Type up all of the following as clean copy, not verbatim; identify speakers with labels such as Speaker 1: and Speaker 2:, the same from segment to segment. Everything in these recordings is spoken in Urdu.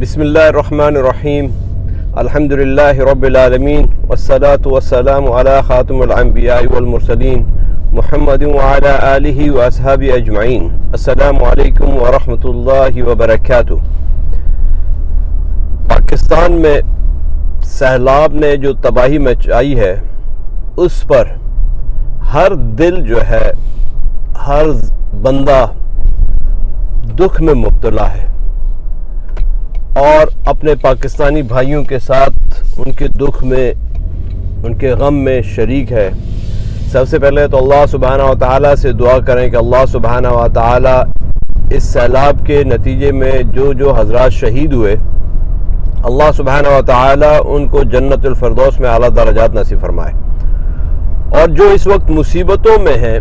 Speaker 1: بسم اللہ الرحمن الرحیم الحمدللہ رب العالمین والصلاة والسلام علی خاتم الانبیاء والمرسلین محمد وعلی آلہ واصحابہ اجمعین۔ السلام علیکم ورحمۃ اللہ وبرکاتہ۔ پاکستان میں سیلاب نے جو تباہی مچائی ہے اس پر ہر دل جو ہے، ہر بندہ دکھ میں مبتلا ہے اور اپنے پاکستانی بھائیوں کے ساتھ ان کے دکھ میں، ان کے غم میں شریک ہے۔ سب سے پہلے تو اللہ سبحانہ و تعالیٰ سے دعا کریں کہ اللہ سبحانہ و تعالیٰ اس سیلاب کے نتیجے میں جو حضرات شہید ہوئے، اللہ سبحانہ و تعالیٰ ان کو جنت الفردوس میں اعلیٰ درجات نصیب فرمائے، اور جو اس وقت مصیبتوں میں ہیں،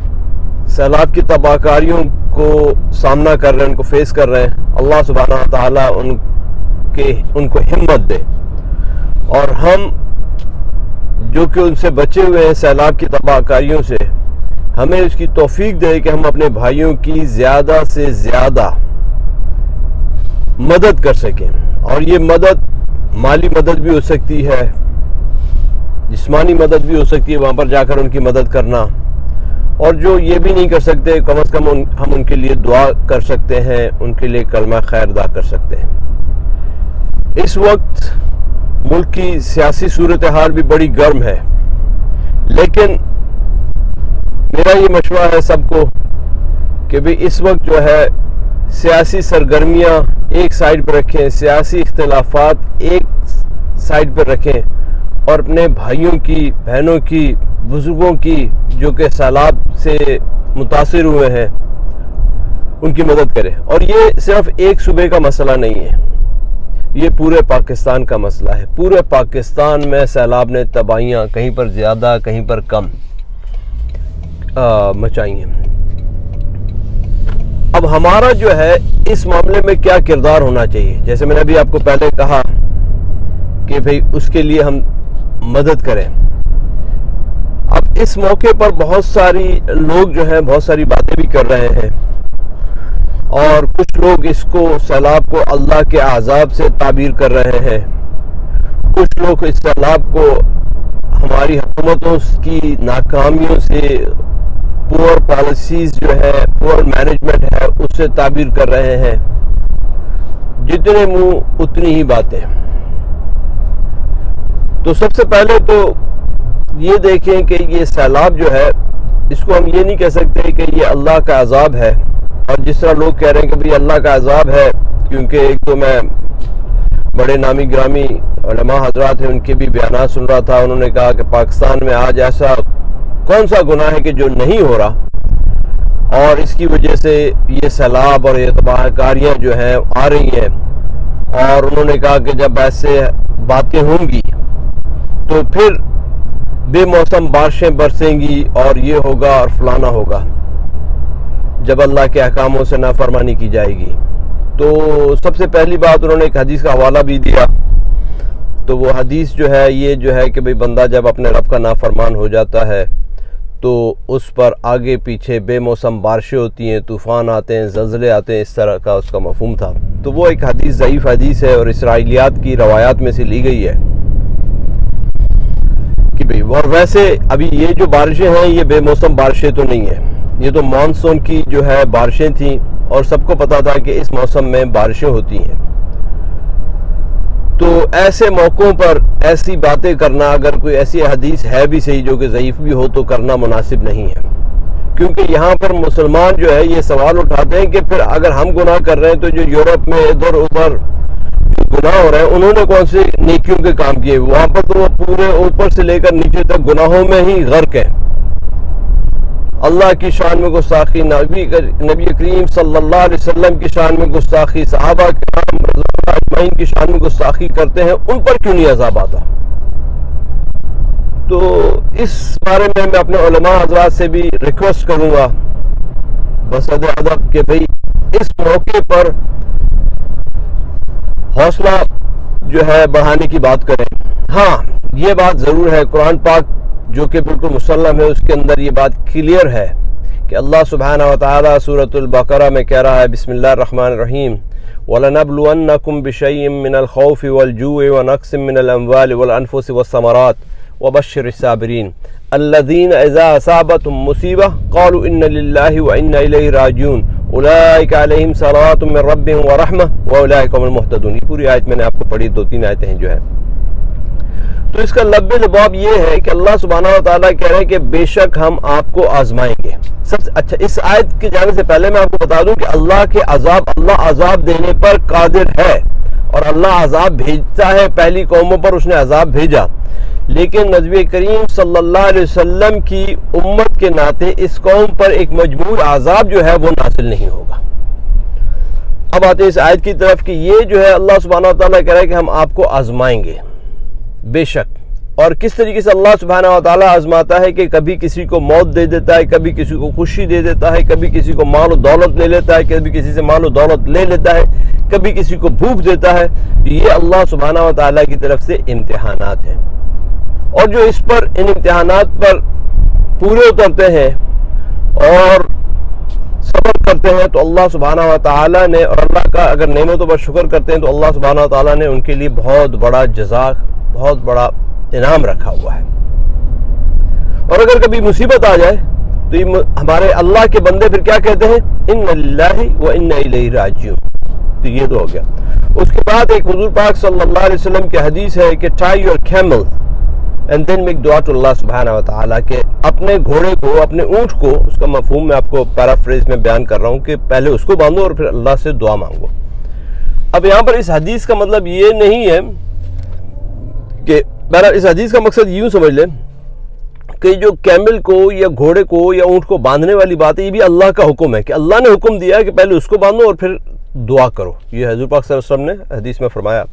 Speaker 1: سیلاب کی تباہ کاریوں کو سامنا کر رہے ہیں، ان کو فیس کر رہے ہیں، اللہ سبحانہ و تعالیٰ ان کو ہمت دے، اور ہم جو کہ ان سے بچے ہوئے ہیں سیلاب کی تباہ کاریوں سے، ہمیں اس کی توفیق دے کہ ہم اپنے بھائیوں کی زیادہ سے زیادہ مدد کر سکیں۔ اور یہ مدد مالی مدد بھی ہو سکتی ہے، جسمانی مدد بھی ہو سکتی ہے، وہاں پر جا کر ان کی مدد کرنا، اور جو یہ بھی نہیں کر سکتے کم از کم ہم ان کے لیے دعا کر سکتے ہیں، ان کے لیے کلمہ خیر ادا کر سکتے ہیں۔ اس وقت ملک کی سیاسی صورتحال بھی بڑی گرم ہے، لیکن میرا یہ مشورہ ہے سب کو کہ بھی اس وقت جو ہے سیاسی سرگرمیاں ایک سائیڈ پہ رکھیں، سیاسی اختلافات ایک سائیڈ پہ رکھیں، اور اپنے بھائیوں کی، بہنوں کی، بزرگوں کی جو کہ سیلاب سے متاثر ہوئے ہیں ان کی مدد کریں۔ اور یہ صرف ایک صوبے کا مسئلہ نہیں ہے، یہ پورے پاکستان کا مسئلہ ہے۔ پورے پاکستان میں سیلاب نے تباہیاں کہیں پر زیادہ کہیں پر کم مچائی ہیں۔ اب ہمارا جو ہے اس معاملے میں کیا کردار ہونا چاہیے، جیسے میں نے ابھی آپ کو پہلے کہا کہ بھئی اس کے لیے ہم مدد کریں۔ اب اس موقع پر بہت ساری لوگ جو ہیں بہت ساری باتیں بھی کر رہے ہیں، اور کچھ لوگ اس کو سیلاب کو اللہ کے عذاب سے تعبیر کر رہے ہیں، کچھ لوگ اس سیلاب کو ہماری حکومتوں کی ناکامیوں سے، پور پالیسیز جو ہے، پور مینجمنٹ ہے، اس سے تعبیر کر رہے ہیں۔ جتنے منہ اتنی ہی باتیں۔ تو سب سے پہلے تو یہ دیکھیں کہ یہ سیلاب جو ہے اس کو ہم یہ نہیں کہہ سکتے کہ یہ اللہ کا عذاب ہے، اور جس طرح لوگ کہہ رہے ہیں کہ بھی اللہ کا عذاب ہے، کیونکہ ایک تو میں بڑے نامی گرامی علماء حضرات ہیں ان کے بھی بیانات سن رہا تھا، انہوں نے کہا کہ پاکستان میں آج ایسا کون سا گناہ ہے کہ جو نہیں ہو رہا، اور اس کی وجہ سے یہ سیلاب اور یہ تباہ کاریاں جو ہیں آ رہی ہیں، اور انہوں نے کہا کہ جب ایسے باتیں ہوں گی تو پھر بے موسم بارشیں برسیں گی، اور یہ ہوگا اور فلانا ہوگا، جب اللہ کے احکاموں سے نافرمانی کی جائے گی۔ تو سب سے پہلی بات انہوں نے ایک حدیث کا حوالہ بھی دیا، تو وہ حدیث جو ہے یہ جو ہے کہ بھئی بندہ جب اپنے رب کا نافرمان ہو جاتا ہے تو اس پر آگے پیچھے بے موسم بارشیں ہوتی ہیں، طوفان آتے ہیں، زلزلے آتے ہیں، اس طرح کا اس کا مفہوم تھا۔ تو وہ ایک حدیث ضعیف حدیث ہے، اور اسرائیلیات کی روایات میں سے لی گئی ہے کہ بھئی، اور ویسے ابھی یہ جو بارشیں ہیں یہ بے موسم بارشیں تو نہیں ہیں، یہ تو مانسون کی جو ہے بارشیں تھیں، اور سب کو پتا تھا کہ اس موسم میں بارشیں ہوتی ہیں۔ تو ایسے موقعوں پر ایسی باتیں کرنا، اگر کوئی ایسی حدیث ہے بھی صحیح جو کہ ضعیف بھی ہو، تو کرنا مناسب نہیں ہے، کیونکہ یہاں پر مسلمان جو ہے یہ سوال اٹھاتے ہیں کہ پھر اگر ہم گناہ کر رہے ہیں تو جو یورپ میں ادھر ادھر گناہ ہو رہے ہیں انہوں نے کون سے نیکیوں کے کام کیے، وہاں پر تو وہ پورے اوپر سے لے کر نیچے تک گناہوں میں ہی غرق ہیں۔ اللہ کی شان میں گستاخی، نبی کریم صلی اللہ علیہ وسلم کی شان میں گستاخی، صحابہ کرام رضی اللہ اجمعین کی شان میں گستاخی کرتے ہیں، ان پر کیوں نہیں عذاب آتا؟ تو اس بارے میں اپنے علماء حضرات سے بھی ریکویسٹ کروں گا بصد ادب کہ بھئی اس موقع پر حوصلہ جو ہے بڑھانے کی بات کریں۔ ہاں یہ بات ضرور ہے، قرآن پاک جو کہ بالکل مسلم ہے اس کے اندر یہ بات کلیئر ہے کہ اللہ سبحانہ و تعالیٰ سورۃ البقرہ میں کہہ رہا ہے، بسم اللہ الرحمن الرحیم، وَلَنَبْلُوَنَّكُمْ بِشَيْءٍ مِّنَ الْخَوْفِ وَالْجُوعِ وَنَقْصٍ مِّنَ الْأَمْوَالِ وَالْأَنفُسِ وَالثَّمَرَاتِ وَبَشِّرِ الصَّابِرِينَ الَّذِينَ إِذَا أَصَابَتْهُمْ مُصِيبَةٌ قَالُوا إِنَّ لِلَّهِ وَإِنَّا إِلَيْهِ رَاجِعُونَ أُولَٰئِكَ عَلَيْهِمْ صَلَوَاتٌ مِّن رَّبِّهِمْ وَرَحْمَةٌ وَأُولَٰئِكَ هُمُ الْمُهْتَدُونَ. یہ پوری آیت میں نے آپ کو پڑھی، 2-3 آیتیں ہیں جو ہے. تو اس کا لب لباب یہ ہے کہ اللہ سبحانہ و تعالیٰ کہہ رہے ہیں کہ بے شک ہم آپ کو آزمائیں گے. سب سے اچھا، اس آیت کی جانے سے پہلے میں آپ کو بتا دوں کہ اللہ عذاب دینے پر قادر ہے، اور اللہ عذاب بھیجتا ہے. پہلی قوموں پر اس نے عذاب بھیجا، لیکن نبی کریم صلی اللہ علیہ وسلم کی امت کے ناطے اس قوم پر ایک مجموع عذاب جو ہے وہ نازل نہیں ہوگا. اب آتے ہیں اس آیت کی طرف کہ یہ جو ہے اللہ سبحانہ و تعالیٰ کہہ رہا ہے کہ ہم آپ کو آزمائیں گے بے شک. اور کس طریقے سے اللہ سبحانہ و تعالیٰ آزماتا ہے کہ کبھی کسی کو موت دے دیتا ہے، کبھی کسی کو خوشی دے دیتا ہے، کبھی کسی کو مال و دولت لے لیتا ہے، کبھی کسی سے مال و دولت لے لیتا ہے، کبھی کسی کو بھوک دیتا ہے. یہ اللہ سبحانہ و تعالیٰ کی طرف سے امتحانات ہیں، اور جو اس پر ان امتحانات پر پورے اترتے ہیں اور صبر کرتے ہیں تو اللہ سبحانہ و تعالیٰ نے، اور اللہ کا اگر نعمتوں پر شکر کرتے ہیں تو اللہ سبحانہ و تعالیٰ نے ان کے لیے بہت بڑا جزا، بہت بڑا انعام رکھا ہوا ہے. اور اگر کبھی مصیبت آ جائے تو یہ ہمارے اللہ کے بندے پھر کیا کہتے ہیں؟ اِنَّ لِلَّهِ وَإِنَّا إِلَيْهِ رَاجِعُونَ. تو یہ تو ہو گیا. اس کے بعد ایک حضور پاک صلی اللہ علیہ وسلم کی حدیث ہے کہ tie your camel and then make dua to Allah سبحانہ و تعالیٰ، کہ اپنے گھوڑے کو، اپنے اونٹ کو، اس کا مفہوم میں آپ کو پیرافریز میں بیان کر رہا ہوں کہ پہلے اس کو باندھو اور پھر اللہ سے دعا مانگو. اب یہاں پر اس حدیث کا مطلب یہ نہیں ہے کہ اس حدیث کا مقصد یوں سمجھ لیں کہ جو کیمل کو یا گھوڑے کو یا اونٹ کو باندھنے والی بات ہے، یہ بھی اللہ کا حکم ہے کہ اللہ نے حکم دیا ہے کہ پہلے اس کو باندھو اور پھر دعا کرو. یہ حضور پاک صلی اللہ علیہ وسلم نے حدیث میں فرمایا.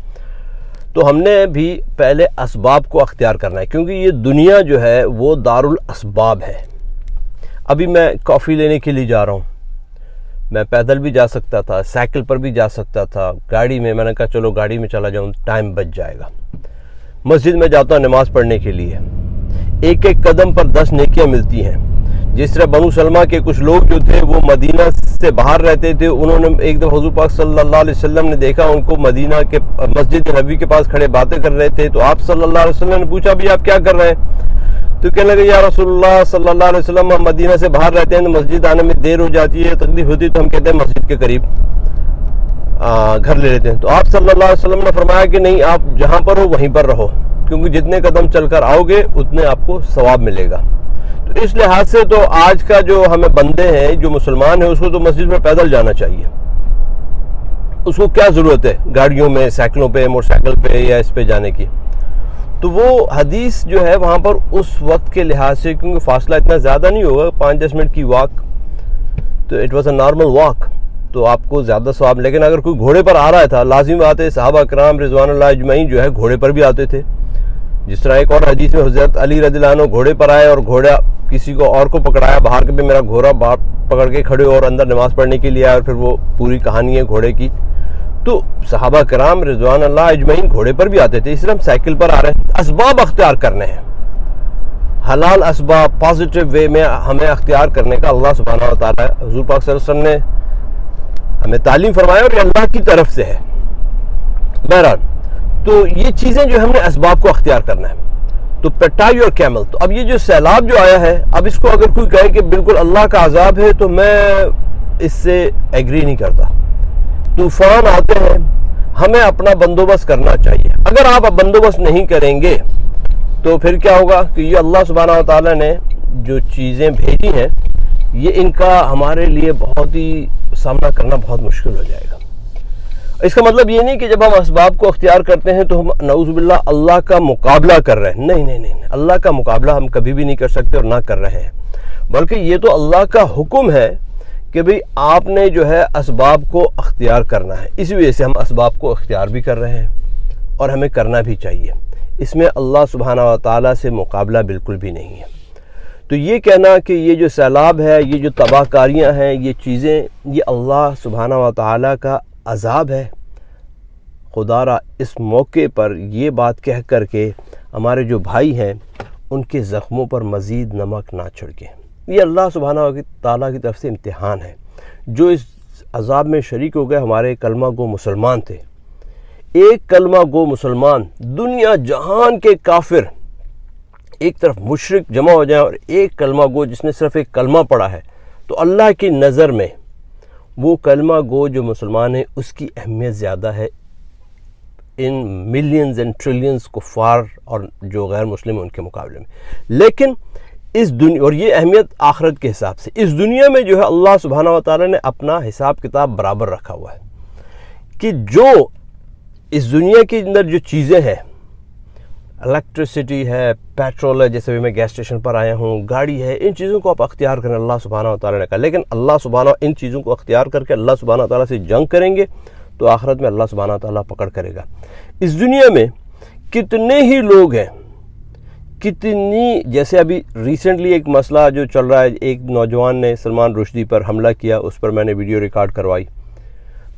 Speaker 1: تو ہم نے بھی پہلے اسباب کو اختیار کرنا ہے، کیونکہ یہ دنیا جو ہے وہ دار الاسباب ہے. ابھی میں کافی لینے کے لیے جا رہا ہوں، میں پیدل بھی جا سکتا تھا، سائیکل پر بھی جا سکتا تھا، گاڑی میں نے کہا چلو گاڑی میں چلا جاؤں، ٹائم بچ جائے گا. مسجد میں جاتا ہوں نماز پڑھنے کے لیے، ایک ایک قدم پر 10 نیکیاں ملتی ہیں. جس طرح بنو سلمہ کے کچھ لوگ جو تھے وہ مدینہ سے باہر رہتے تھے، انہوں نے ایک دفعہ حضور پاک صلی اللہ علیہ وسلم نے دیکھا ان کو مدینہ کے مسجد نبوی کے پاس کھڑے باتیں کر رہے تھے. تو آپ صلی اللہ علیہ وسلم نے پوچھا بھی آپ کیا کر رہے ہیں؟ تو کہنے لگے یا رسول اللہ صلی اللہ علیہ وسلم ہم مدینہ سے باہر رہتے ہیں تو مسجد آنے میں دیر ہو جاتی ہے، تکلیف ہوتی ہے، تو ہم کہتے ہیں مسجد کے قریب گھر لے لیتے ہیں. تو آپ صلی اللہ علیہ وسلم نے فرمایا کہ نہیں، آپ جہاں پر ہو وہیں پر رہو، کیونکہ جتنے قدم چل کر آؤ گے اتنے آپ کو ثواب ملے گا. تو اس لحاظ سے تو آج کا جو ہمیں بندے ہیں، جو مسلمان ہیں، اس کو تو مسجد میں پیدل جانا چاہیے. اس کو کیا ضرورت ہے گاڑیوں میں، سائیکلوں پہ، موٹر سائیکل پہ یا اس پہ جانے کی؟ تو وہ حدیث جو ہے وہاں پر اس وقت کے لحاظ سے، کیونکہ فاصلہ اتنا زیادہ نہیں ہوگا، 5-10 منٹ کی واک، تو it was a normal walk, تو آپ کو زیادہ ثواب. لیکن اگر کوئی گھوڑے پر آ رہا تھا، لازمی بات ہے صحابہ کرام رضوان اللہ اجمعین جو ہے گھوڑے پر بھی آتے تھے. جس طرح ایک اور حدیث میں حضرت علی رضی اللہ عنہ گھوڑے پر آئے اور گھوڑا کسی کو اور کو پکڑایا باہر کے، بھی میرا گھوڑا باہر پکڑ کے کھڑے اور اندر نماز پڑھنے کے لیے آئے، اور پھر وہ پوری کہانی ہے گھوڑے کی. تو صحابہ کرام رضوان اللہ اجمعین گھوڑے پر بھی آتے تھے. اس لیے ہم سائیکل پر آ رہے ہیں. اسباب اختیار کرنے ہیں، حلال اسباب پازیٹیو وے میں ہمیں اختیار کرنے کا اللہ سبحانہ و تعالیٰ، حضور پاک صلی اللہ علیہ وسلم نے ہمیں تعلیم فرمایا، اور یہ اللہ کی طرف سے ہے. بہرحال تو یہ چیزیں جو ہم نے اسباب کو اختیار کرنا ہے. تو ٹائی اور کیمل. تو اب یہ جو سیلاب جو آیا ہے، اب اس کو اگر کوئی کہے کہ بالکل اللہ کا عذاب ہے تو میں اس سے ایگری نہیں کرتا. طوفان آتے ہیں، ہمیں اپنا بندوبست کرنا چاہیے. اگر آپ بندوبست نہیں کریں گے تو پھر کیا ہوگا کہ یہ اللہ سبحانہ و تعالیٰ نے جو چیزیں بھیجی ہیں، یہ ان کا ہمارے لیے بہت ہی سامنا کرنا بہت مشکل ہو جائے گا. اس کا مطلب یہ نہیں کہ جب ہم اسباب کو اختیار کرتے ہیں تو ہم نعوذ باللہ اللہ کا مقابلہ کر رہے ہیں. نہیں، اللہ کا مقابلہ ہم کبھی بھی نہیں کر سکتے اور نہ کر رہے ہیں، بلکہ یہ تو اللہ کا حکم ہے کہ بھئی آپ نے جو ہے اسباب کو اختیار کرنا ہے. اسی وجہ سے ہم اسباب کو اختیار بھی کر رہے ہیں اور ہمیں کرنا بھی چاہیے. اس میں اللہ سبحانہ و تعالیٰ سے مقابلہ بالکل بھی نہیں ہے. تو یہ کہنا کہ یہ جو سیلاب ہے، یہ جو تباہ کاریاں ہیں، یہ چیزیں، یہ اللہ سبحانہ و تعالیٰ کا عذاب ہے، خدا را اس موقع پر یہ بات کہہ کر کے ہمارے جو بھائی ہیں ان کے زخموں پر مزید نمک نہ چھڑکیں. یہ اللہ سبحانہ و تعالیٰ کی طرف سے امتحان ہے. جو اس عذاب میں شریک ہو گئے ہمارے کلمہ گو مسلمان تھے. ایک کلمہ گو مسلمان، دنیا جہان کے کافر ایک طرف مشرک جمع ہو جائیں اور ایک کلمہ گو جس نے صرف ایک کلمہ پڑھا ہے، تو اللہ کی نظر میں وہ کلمہ گو جو مسلمان ہے اس کی اہمیت زیادہ ہے ان ملینز اینڈ ٹریلینز کفار اور جو غیر مسلم ہیں ان کے مقابلے میں. لیکن اس دنیا، اور یہ اہمیت آخرت کے حساب سے، اس دنیا میں جو ہے اللہ سبحانہ و تعالیٰ نے اپنا حساب کتاب برابر رکھا ہوا ہے کہ جو اس دنیا کے اندر جو چیزیں ہیں، الیکٹریسٹی ہے، پیٹرول ہے، جیسے بھی میں گیس اسٹیشن پر آیا ہوں، گاڑی ہے، ان چیزوں کو آپ اختیار کریں اللہ سبحانہ و تعالیٰ نے کہا. لیکن اللہ سبحانہ ان چیزوں کو اختیار کر کے اللہ سبحانہ و تعالیٰ سے جنگ کریں گے تو آخرت میں اللہ سبحانہ و تعالیٰ پکڑ کرے گا. اس دنیا میں کتنے ہی لوگ ہیں، کتنی، جیسے ابھی ریسنٹلی ایک مسئلہ جو چل رہا ہے، ایک نوجوان نے سلمان رشدی پر حملہ کیا، اس پر میں نے ویڈیو ریکارڈ کروائی.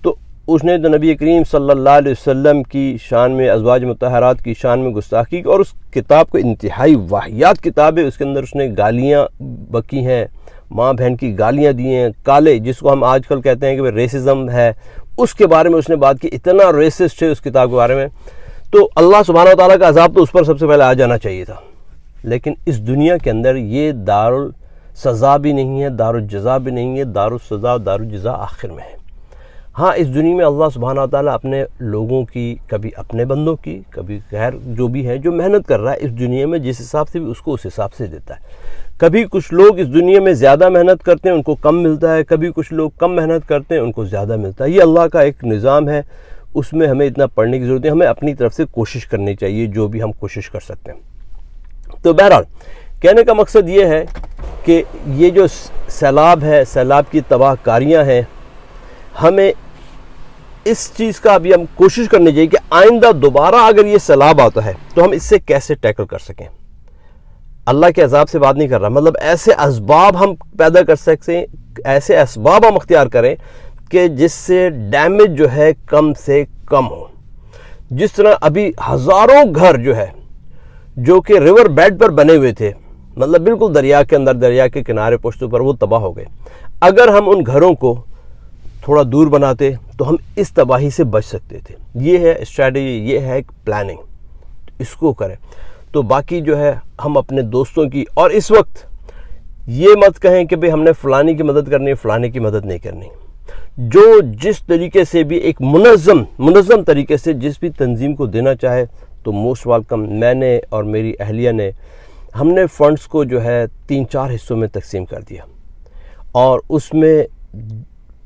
Speaker 1: تو اس نے تو نبی کریم صلی اللہ علیہ وسلم کی شان میں، ازواج مطہرات کی شان میں گستاخی کی، اور اس کتاب کو انتہائی واہیات کتاب ہے، اس کے اندر اس نے گالیاں بکی ہیں، ماں بہن کی گالیاں دی ہیں، کالے جس کو ہم آج کل کہتے ہیں کہ ریسزم ہے، اس کے بارے میں اس نے بات کی. اتنا ریسسٹ ہے اس کتاب کے بارے میں. تو اللہ سبحانہ و تعالیٰ کا عذاب تو اس پر سب سے پہلے آ جانا چاہیے تھا. لیکن اس دنیا کے اندر یہ دار السزا بھی نہیں ہے، دار الجزا بھی نہیں ہے، دار السزا و دار الجزا آخر میں ہے. ہاں، اس دنیا میں اللہ سبحانہ و تعالیٰ اپنے لوگوں کی، کبھی اپنے بندوں کی، کبھی غیر جو بھی ہے جو محنت کر رہا ہے اس دنیا میں جس حساب سے بھی اس کو اس حساب سے دیتا ہے. کبھی کچھ لوگ اس دنیا میں زیادہ محنت کرتے ہیں ان کو کم ملتا ہے، کبھی کچھ لوگ کم محنت کرتے ہیں ان کو زیادہ ملتا ہے. یہ اللہ کا ایک نظام ہے، اس میں ہمیں اتنا پڑھنے کی ضرورت ہے. ہمیں اپنی طرف سے کوشش کرنی چاہیے جو بھی ہم کوشش کر سکتے ہیں. تو بہرحال کہنے کا مقصد یہ ہے کہ یہ جو سیلاب ہے، سیلاب کی تباہ کاریاں ہیں، ہمیں اس چیز کا ابھی ہم کوشش کرنی چاہیے کہ آئندہ دوبارہ اگر یہ سیلاب آتا ہے تو ہم اس سے کیسے ٹیکل کر سکیں. اللہ کے عذاب سے بات نہیں کر رہا، مطلب ایسے اسباب ہم پیدا کر سکتے ہیں، ایسے اسباب ہم اختیار کریں کہ جس سے ڈیمیج جو ہے کم سے کم ہو. جس طرح ابھی ہزاروں گھر جو ہے جو کہ ریور بیڈ پر بنے ہوئے تھے، مطلب بالکل دریا کے اندر، دریا کے کنارے پشتوں پر، وہ تباہ ہو گئے. اگر ہم ان گھروں کو تھوڑا دور بناتے تو ہم اس تباہی سے بچ سکتے تھے. یہ ہے اسٹریٹجی، یہ ہے ایک پلاننگ، اس کو کریں. تو باقی جو ہے ہم اپنے دوستوں کی، اور اس وقت یہ مت کہیں کہ بھئی ہم نے فلانی کی مدد کرنی ہے، فلانی کی مدد نہیں کرنی. جو جس طریقے سے بھی ایک منظم طریقے سے جس بھی تنظیم کو دینا چاہے تو موسٹ ویلکم. میں نے اور میری اہلیہ نے، ہم نے فنڈز کو جو ہے 3-4 حصوں میں تقسیم کر دیا، اور اس میں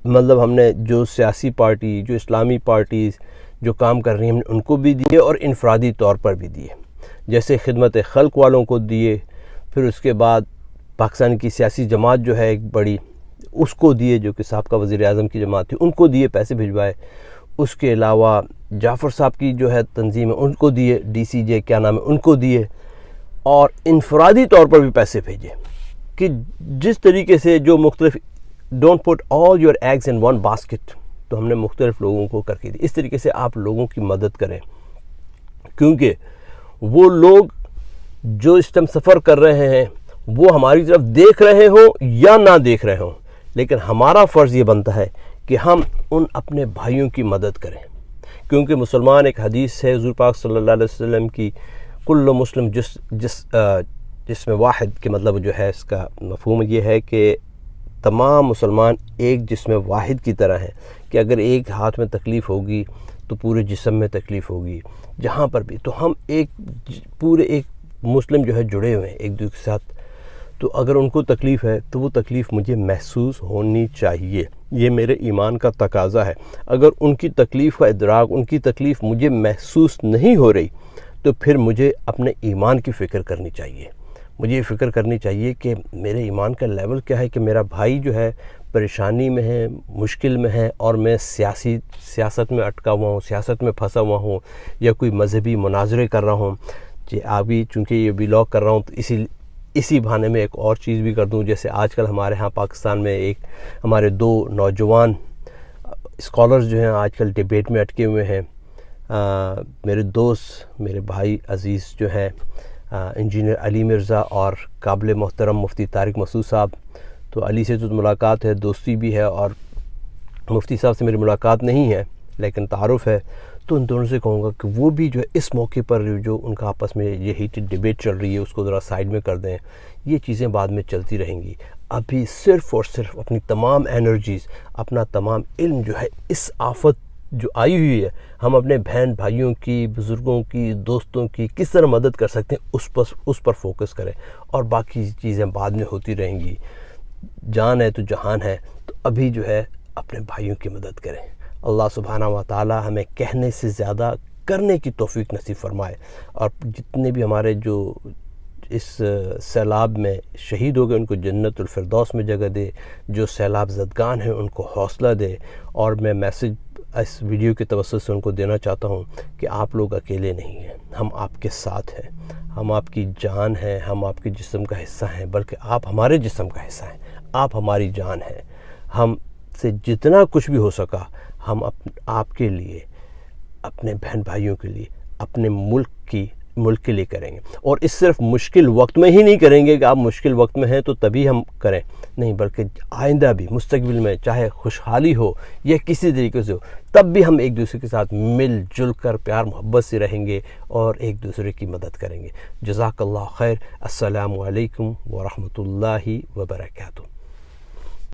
Speaker 1: مطلب ہم نے جو سیاسی پارٹی، جو اسلامی پارٹیز جو کام کر رہی ہیں، ہم نے ان کو بھی دیے اور انفرادی طور پر بھی دیے. جیسے خدمت خلق والوں کو دیے، پھر اس کے بعد پاکستان کی سیاسی جماعت جو ہے ایک بڑی، اس کو دیے، جو کہ سابقہ وزیر اعظم کی جماعت تھی، ان کو دیے، پیسے بھجوائے. اس کے علاوہ جعفر صاحب کی جو ہے تنظیم ہے ان کو دیے، ڈی سی جے کیا نام ہے، ان کو دیے، اور انفرادی طور پر بھی پیسے بھیجے. کہ جس طریقے سے جو مختلف، don't put all your eggs in one basket, تو ہم نے مختلف لوگوں کو کر کے دی. اس طریقے سے آپ لوگوں کی مدد کریں، کیونکہ وہ لوگ جو اس ٹائم سفر کر رہے ہیں وہ ہماری طرف دیکھ رہے ہوں یا نہ دیکھ رہے ہوں، لیکن ہمارا فرض یہ بنتا ہے کہ ہم ان اپنے بھائیوں کی مدد کریں. کیونکہ مسلمان، ایک حدیث ہے حضور پاک صلی اللہ علیہ وسلم کی، کل مسلم جسم واحد، کے مطلب جو ہے اس کا مفہوم یہ ہے کہ تمام مسلمان ایک جسم واحد کی طرح ہیں، کہ اگر ایک ہاتھ میں تکلیف ہوگی تو پورے جسم میں تکلیف ہوگی، جہاں پر بھی. تو ہم پورے ایک مسلم جو ہے جڑے ہوئے ہیں ایک دوسرے کے ساتھ. تو اگر ان کو تکلیف ہے تو وہ تکلیف مجھے محسوس ہونی چاہیے، یہ میرے ایمان کا تقاضا ہے. اگر ان کی تکلیف کا ادراک، ان کی تکلیف مجھے محسوس نہیں ہو رہی تو پھر مجھے اپنے ایمان کی فکر کرنی چاہیے. مجھے یہ فکر کرنی چاہیے کہ میرے ایمان کا لیول کیا ہے، کہ میرا بھائی جو ہے پریشانی میں ہے، مشکل میں ہے، اور میں سیاست میں اٹکا ہوا ہوں، سیاست میں پھنسا ہوا ہوں، یا کوئی مذہبی مناظرے کر رہا ہوں. ابھی چونکہ یہ ولاگ کر رہا ہوں تو اسی بہانے میں ایک اور چیز بھی کر دوں. جیسے آج کل ہمارے ہاں پاکستان میں ہمارے 2 نوجوان اسکالرز جو ہیں آج کل ڈیبیٹ میں اٹکے ہوئے ہیں. میرے دوست، میرے بھائی عزیز جو ہیں انجینئر علی مرزا اور قابل محترم مفتی طارق مسعود صاحب. تو علی سے تو ملاقات ہے، دوستی بھی ہے، اور مفتی صاحب سے میری ملاقات نہیں ہے لیکن تعارف ہے، تو ان دونوں سے کہوں گا کہ وہ بھی جو ہے اس موقع پر جو ان کا آپس میں یہ ہیٹڈ ڈیبیٹ چل رہی ہے اس کو ذرا سائیڈ میں کر دیں. یہ چیزیں بعد میں چلتی رہیں گی. ابھی صرف اور صرف اپنی تمام انرجیز، اپنا تمام علم جو ہے اس آفت جو آئی ہوئی ہے، ہم اپنے بہن بھائیوں کی، بزرگوں کی، دوستوں کی کس طرح مدد کر سکتے ہیں اس پر فوکس کریں، اور باقی چیزیں بعد میں ہوتی رہیں گی. جان ہے تو جہان ہے، تو ابھی جو ہے اپنے بھائیوں کی مدد کریں. اللہ سبحانہ و تعالی ہمیں کہنے سے زیادہ کرنے کی توفیق نصیب فرمائے، اور جتنے بھی ہمارے جو اس سیلاب میں شہید ہو گئے ان کو جنت الفردوس میں جگہ دے، جو سیلاب زدگان ہیں ان کو حوصلہ دے. اور میں میسج اس ویڈیو کے توسط سے ان کو دینا چاہتا ہوں کہ آپ لوگ اکیلے نہیں ہیں، ہم آپ کے ساتھ ہیں، ہم آپ کی جان ہیں، ہم آپ کے جسم کا حصہ ہیں، بلکہ آپ ہمارے جسم کا حصہ ہیں، آپ ہماری جان ہیں. ہم سے جتنا کچھ بھی ہو سکا ہم آپ کے لیے، اپنے بہن بھائیوں کے لیے، اپنے ملک کے لیے کریں گے. اور اس صرف مشکل وقت میں ہی نہیں کریں گے کہ آپ مشکل وقت میں ہیں تو تبھی ہم کریں، نہیں، بلکہ آئندہ بھی مستقبل میں چاہے خوشحالی ہو یا کسی طریقے سے ہو، تب بھی ہم ایک دوسرے کے ساتھ مل جل کر پیار محبت سے رہیں گے اور ایک دوسرے کی مدد کریں گے. جزاک اللہ خیر. السلام علیکم ورحمۃ اللہ وبرکاتہ.